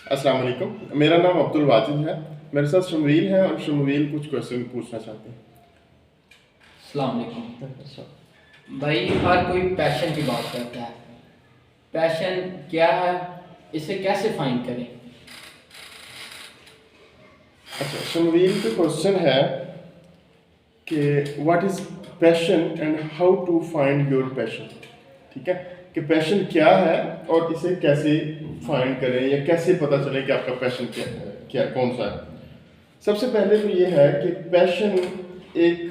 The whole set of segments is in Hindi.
अस्सलाम वालेकुम। मेरा नाम अब्दुल वाजिद है। मेरे साथ शमवील है और शमवील कुछ क्वेश्चन पूछना चाहते हैं। अस्सलाम वालेकुम। भाई हर कोई पैशन की बात करता है। पैशन क्या है, इसे कैसे फाइंड करें? अच्छा, शमवील का क्वेश्चन है कि what is passion and how to find your passion. ठीक है, कि पैशन क्या है और इसे कैसे फाइंड करें या कैसे पता चले कि आपका पैशन क्या कौन सा है। सबसे पहले तो ये है कि पैशन एक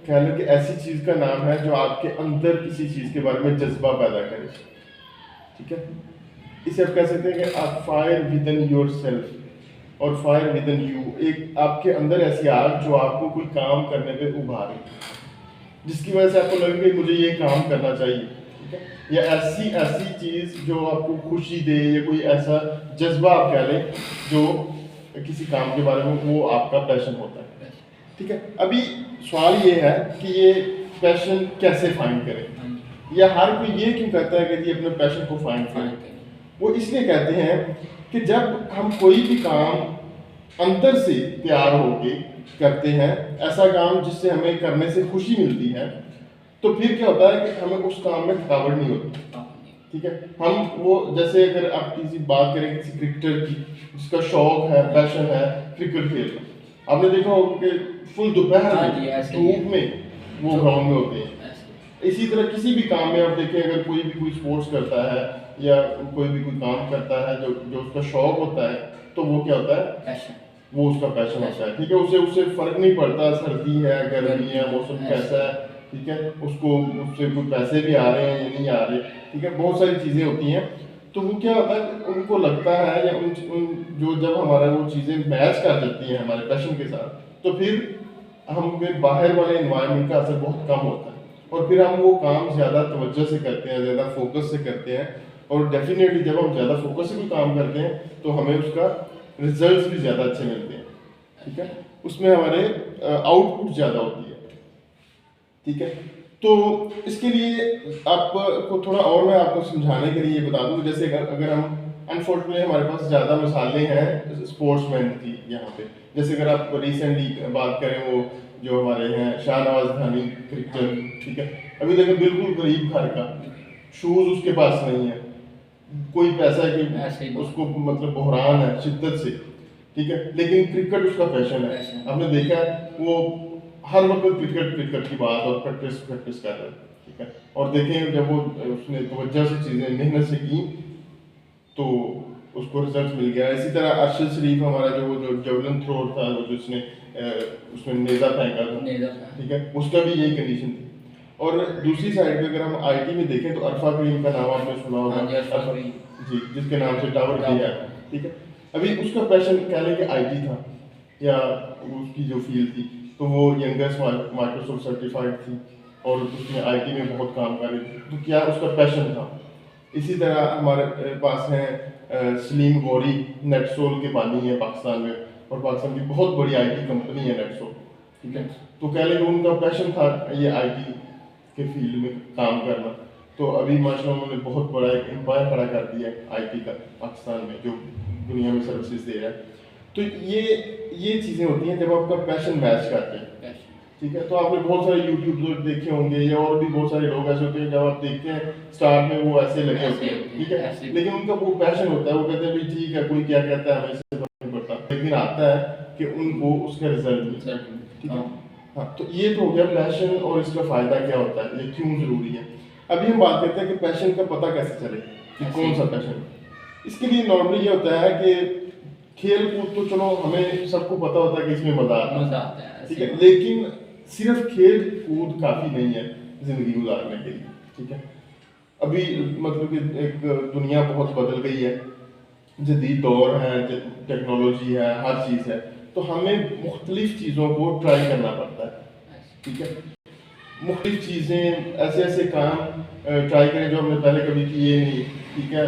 कह लो कि ऐसी चीज़ का नाम है जो आपके अंदर किसी चीज़ के बारे में जज्बा पैदा करे। ठीक है, इसे आप कह सकते हैं कि आप fire with in your self और फायर विद इन यू, एक आपके अंदर ऐसी आग जो आपको कोई काम करने पे उभारे, जिसकी वजह से आपको लगे कि मुझे ये काम करना चाहिए। ठीक है, या ऐसी ऐसी चीज़ जो आपको खुशी दे या कोई ऐसा जज्बा आप कह लें जो किसी काम के बारे में, वो आपका पैशन होता है। ठीक है, अभी सवाल ये है कि ये पैशन कैसे फाइंड करें, या हर कोई ये क्यों कहता है कि जी अपने पैशन को फाइंड करें। वो इसलिए कहते हैं कि जब हम कोई भी काम अंदर से तैयार होके करते हैं, ऐसा काम जिससे हमें करने से खुशी मिलती है, तो फिर क्या होता है कि हमें उस काम में थकावट नहीं होती। ठीक है, हम वो जैसे अगर आप किसी बात करें किसी क्रिकेटर की, जिसका शौक है, पैशन है क्रिकेट खेलना, आपने देखा होगा कि फुल दोपहर में धूप में वो ग्राउंड में होते हैं। इसी तरह किसी भी काम में आप देखें, अगर कोई भी कोई स्पोर्ट्स करता है या कोई भी कोई काम करता है जो जो उसका शौक होता है, तो वो क्या होता है, पैशन, वो उसका पैशन होता है। ठीक है, उसे उससे फर्क नहीं पड़ता सर्दी है गर्मी है मौसम कैसा है। ठीक है, उसको उससे कोई पैसे भी आ रहे हैं या नहीं आ रहे। ठीक है, बहुत सारी चीज़ें होती हैं, तो वो क्या होता है, उनको लगता है या उन जो जब हमारा वो चीज़ें मैच कर जाती हैं हमारे पैशन के साथ, तो फिर हमें बाहर वाले इन्वायरमेंट का असर बहुत कम होता है और फिर हम वो काम ज़्यादा तवज्जो से करते हैं, ज़्यादा फोकस से करते हैं। और डेफिनेटली जब हम ज़्यादा फोकस से कोई काम करते हैं तो हमें उसका रिजल्ट्स भी ज़्यादा अच्छे मिलते हैं। ठीक है, उसमें हमारे आउटपुट ज़्यादा होती है। ठीक है, तो इसके लिए आपको थोड़ा और मैं आपको समझाने के लिए बता दूं, जैसे अगर हम अनफॉर्चुनेटली हमारे पास ज़्यादा मिसालें हैं स्पोर्ट्समैन की यहाँ पे। जैसे अगर आप रिसेंटली बात करें, वो जो हमारे हैं शाहनवाज खानी क्रिकेटर। ठीक है, अभी देखो बिल्कुल गरीब घर का, शूज़ उसके पास नहीं है, कोई पैसा की उसको मतलब बहरान है शिद्दत से। ठीक है, लेकिन क्रिकेट उसका पैशन है। आपने देखा है वो हर वक्त क्रिकेट क्रिकेट की बात और प्रैक्टिस प्रैक्टिस कर रहे हैं। ठीक है, और देखें जब वो उसने तवज्जो से चीज़ें मेहनत से की तो उसको रिजल्ट मिल गया। इसी तरह अरशद शरीफ हमारा जो जेवलिन थ्रो था, वो जिसने उसमें नेज़ा फेंका था। ठीक है, उसका भी यही कंडीशन थी। और दूसरी साइड पे अगर हम आईटी में देखें तो अरफा करीम का नाम आपने सुना होगा जी, जिसके नाम से टावर भी है। ठीक है, अभी उसका पैशन कह लें कि आईटी था या उसकी जो फील्ड थी, तो वो यंगेस्ट माइक्रोसॉफ्ट सर्टिफाइड थी और उसमें आईटी में बहुत काम कर रही थी, तो क्या उसका पैशन था। इसी तरह हमारे पास हैं सलीम गौरी, नेटसोल के बानी है पाकिस्तान में, और पाकिस्तान की बहुत बड़ी आईटी कंपनी है नेटसोल। ठीक है, तो कह लें उनका पैशन था ये आईटी के फील्ड में काम करना। तो अभी माशाल्लाह उन्होंने बहुत बड़ा एक एम्पायर खड़ा कर दिया है आईटी का पाकिस्तान में, जो दुनिया में सर्विसेज दे रहा है। तो ये चीज़ें होती हैं जब आपका पैशन मैच करते हैं। ठीक है, तो आपने बहुत सारे यूट्यूब देखे होंगे या और भी बहुत सारे लोग ऐसे होते हैं, जब आप देखते हैं स्टार्ट में वो ऐसे लगे होते हैं। ठीक है, लेकिन उनका वो पैशन होता है, वो कहते हैं भाई ठीक है कोई क्या कहता है हमें इससे फर्क नहीं पड़ता, लेकिन आता है कि उनको उसका रिजल्ट मिलता है। ठीक है, हाँ, तो ये तो हो गया पैशन और इसका फ़ायदा क्या होता है, ये क्यों ज़रूरी है। अभी हम बात करते हैं कि पैशन का पता कैसे चले कि कौन सा पैशन है। इसके लिए नॉर्मली ये होता है कि खेल कूद तो चलो हमें सबको पता होता है कि इसमें मज़ा आता है। ठीक है, लेकिन सिर्फ खेल कूद काफ़ी नहीं है ज़िंदगी गुजारने के लिए। ठीक है, अभी मतलब कि एक दुनिया बहुत बदल गई है, जदीद दौर है, टेक्नोलॉजी है, हर चीज़ है, तो हमें मुख्तलिफ चीज़ों को ट्राई करना पड़ता है। ठीक है, मुख्तलिफ चीज़ें ऐसे ऐसे काम ट्राई करें जो हमने पहले कभी किए नहीं। ठीक है,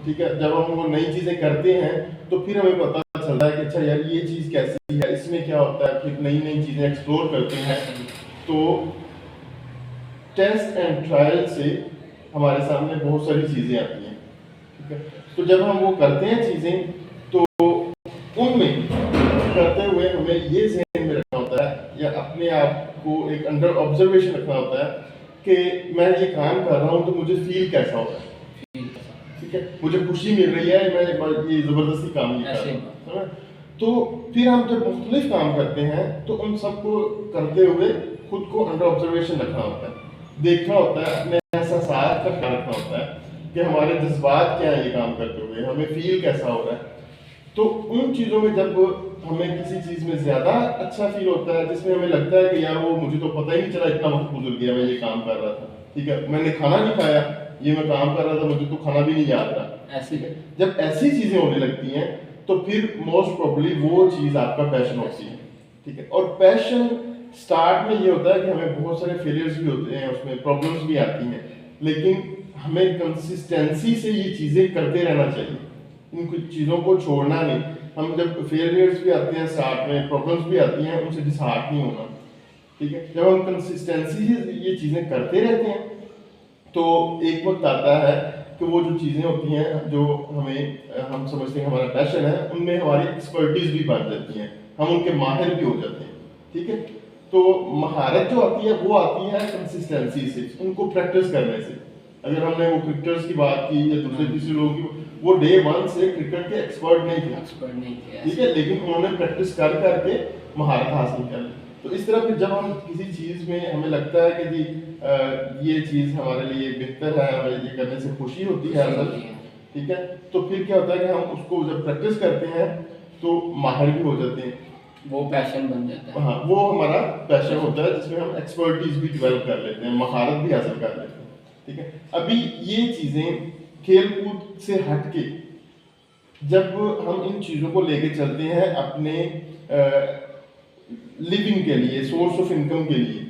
ठीक है, जब हम वो नई चीज़ें करते हैं तो फिर हमें पता चलता है कि अच्छा यार ये चीज़ कैसी है, इसमें क्या होता है, फिर नई नई चीज़ें एक्सप्लोर करते हैं। तो टेस्ट एंड ट्रायल से हमारे सामने बहुत सारी चीज़ें आती हैं। ठीक है, तो जब हम वो करते हैं चीज़ें तो उनमें करते हुए हमें ये ज़हन में रखना होता है या अपने आप को एक अंडर ऑब्जर्वेशन रखना होता है कि मैं ये काम कर रहा हूँ तो मुझे फील कैसा हो रहा है, ठीक है, मुझे खुशी मिल रही है, मैं ये ज़बरदस्ती काम नहीं कर रहा, है ना। तो फिर हम जब मुख्तलिफ काम करते हैं तो उन सबको करते हुए खुद को अंडर ऑब्जर्वेशन रखना होता है, देखना होता है, अपने एहसास का ख्याल रखना होता है कि हमारे जज्बात क्या हैं ये काम करते हुए, हमें फील कैसा हो रहा है। तो उन चीज़ों में जब हमें किसी चीज़ में ज़्यादा अच्छा फील होता है जिसमें हमें लगता है कि यार वो मुझे तो पता ही नहीं चला इतना वक्त गुजर गया, मैं ये काम कर रहा था, ठीक है, मैंने खाना नहीं खाया, ये मैं काम कर रहा था, मुझे तो खाना भी नहीं याद रहा, ऐसे ठीक है। जब ऐसी चीज़ें होने लगती हैं तो फिर मोस्ट प्रोबेबली वो चीज़ आपका पैशन होती है, ठीक है। और पैशन स्टार्ट में ये होता है कि हमें बहुत सारे फेलियर्स भी होते हैं, उसमें प्रॉब्लम्स भी आती हैं, लेकिन हमें कंसिस्टेंसी से ये चीज़ें करते रहना चाहिए, इन कुछ चीज़ों को छोड़ना नहीं। हम जब फेलियर्स भी आते हैं साथ में, प्रॉब्लम्स भी आती हैं, उनसे डिसहार्ट नहीं होना, ठीक है। जब हम कंसिस्टेंसी से ये चीज़ें करते रहते हैं तो एक वक्त आता है कि वो जो चीज़ें होती हैं जो हम समझते हैं हमारा पैशन है, उनमें हमारी एक्सपर्टीज भी बन जाती हैं, हम उनके माहिर भी हो जाते हैं, ठीक है। तो महारत जो आती है वो आती है कंसिस्टेंसी से, उनको प्रैक्टिस करने से। अगर हमने वो क्रिकेटर्स की बात की या दूसरे तीसरे लोगों की, वो डे वन से क्रिकेट के एक्सपर्ट नहीं थे, ठीक है, लेकिन उन्होंने प्रैक्टिस कर करके महारत हासिल कर ली। तो इस तरह फिर जब हम किसी चीज़ में हमें लगता है कि जी ये चीज़ हमारे लिए बेहतर है, हमें ये करने से खुशी होती है असल, ठीक है, तो फिर क्या होता है कि हम उसको जब प्रैक्टिस करते हैं तो माहिर भी हो जाते हैं, वो पैशन बन जाता है। हाँ, वो हमारा पैशन होता है जिसमें हम एक्सपर्टीज भी डेवलप कर लेते हैं, महारत भी हासिल कर लेते हैं, ठीक है। अभी ये चीज़ें खेल कूद से हट के जब हम इन चीज़ों को लेके चलते हैं अपने लिविंग के लिए, सोर्स ऑफ इनकम के लिए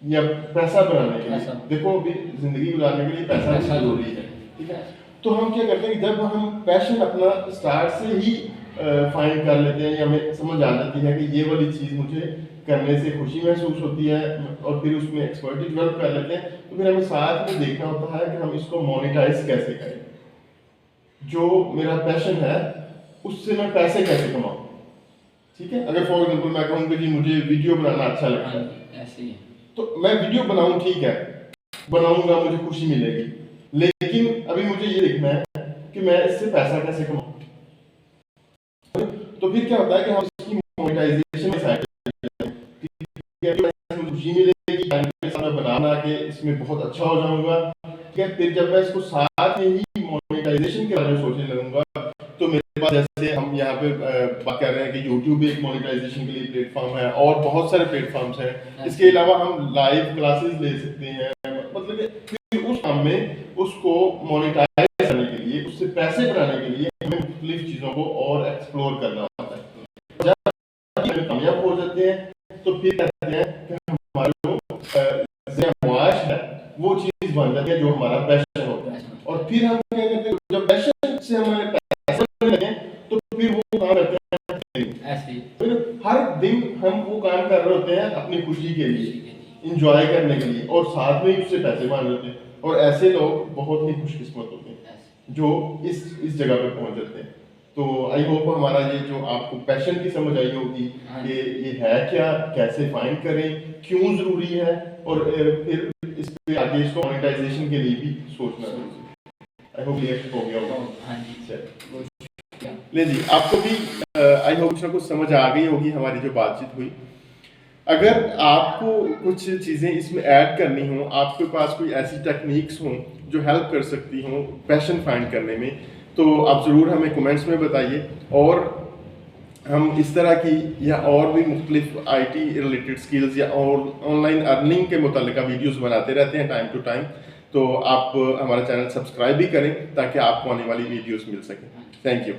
या पैसा बनाने के लिए, देखो अभी जिंदगी गुजारने के लिए पैसा जरूरी है, ठीक है। तो हम क्या करते हैं कि जब हम पैशन अपना स्टार्ट से ही फाइंड कर लेते हैं या हमें समझ आ जाती है कि ये वाली चीज़ मुझे करने से खुशी महसूस होती है और फिर उसमें एक्सपर्टी डेवलप कर लेते हैं, तो फिर हमें साथ में देखना होता है कि हम इसको मोनेटाइज कैसे करें, जो मेरा पैशन है उससे मैं पैसे कैसे कमाऊँ, ठीक है। अगर फॉर एग्जांपल मैं कहूँ कि जी मुझे वीडियो बनाना अच्छा लगता है, ऐसे ही तो मैं वीडियो बनाऊँ, ठीक है, बनाऊंगा, मुझे खुशी मिलेगी, लेकिन अभी मुझे ये देखना है कि मैं इससे पैसा कैसे कमाऊँ। तो फिर क्या होता है कि हम इसकी मोनेटाइजेशन साइड खुशी मिलेगी, मैं बना के इसमें बहुत अच्छा हो जाऊंगा, ठीक है। फिर जब मैं इसको साथ में ही मोनेटाइजेशन के बारे में सोचने लगूंगा तो मेरे पास, जैसे हम यहाँ पे बात कर रहे हैं कि YouTube एक मोनेटाइजेशन के लिए प्लेटफॉर्म है और बहुत सारे प्लेटफॉर्म्स हैं, इसके अलावा हम लाइव क्लासेस ले सकते हैं, मतलब कि फिर उस काम में उसको मोनेटाइज करने के लिए, उससे पैसे बनाने के लिए हमें मुख्तलिफ चीज़ों को और एक्सप्लोर करना होता है। जब हम कामयाब हो जाते हैं तो फिर कहते हैं कि हमारा जो ख्वाहिश है वो चीज़ बन जाती है जो हमारा पैशन होता है, और फिर हम क्या करते हैं जब पैशन से हमारे पैसे बनने लगे तो फिर वो काम करते हैं ऐसे ही। फिर हर दिन हम वो काम कर रहे होते हैं अपनी खुशी के लिए, इंजॉय करने के लिए, और साथ में ही उससे पैसे बन जाते हैं। और ऐसे लोग बहुत ही खुशकिस्मत होते हैं जो इस जगह पे पहुंच जाते हैं। तो आई होप हमारा ये जो आपको पैशन की समझ आई होगी कि ये है क्या, कैसे फाइंड करें, क्यों ज़रूरी है, और फिर इस पे आगे इसको मोनेटाइजेशन के लिए भी सोचना चाहिए। आई होप क्लियर हो गया होगा। हाँ जी, ले जी, आपको भी आई होप कुछ ना कुछ समझ आ गई होगी हमारी जो बातचीत हुई। अगर आपको कुछ चीज़ें इसमें ऐड करनी हो, आपके पास कोई ऐसी टेक्निक्स हों जो हेल्प कर सकती हों पैशन फाइंड करने में, तो आप ज़रूर हमें कमेंट्स में बताइए, और हम इस तरह की या और भी मुख्तलिफ IT रिलेटेड स्किल्स या और ऑनलाइन अर्निंग के मुतालिक वीडियोस बनाते रहते हैं टाइम टू टाइम। तो आप हमारा चैनल सब्सक्राइब भी करें ताकि आपको आने वाली वीडियोस मिल सकें। Thank you.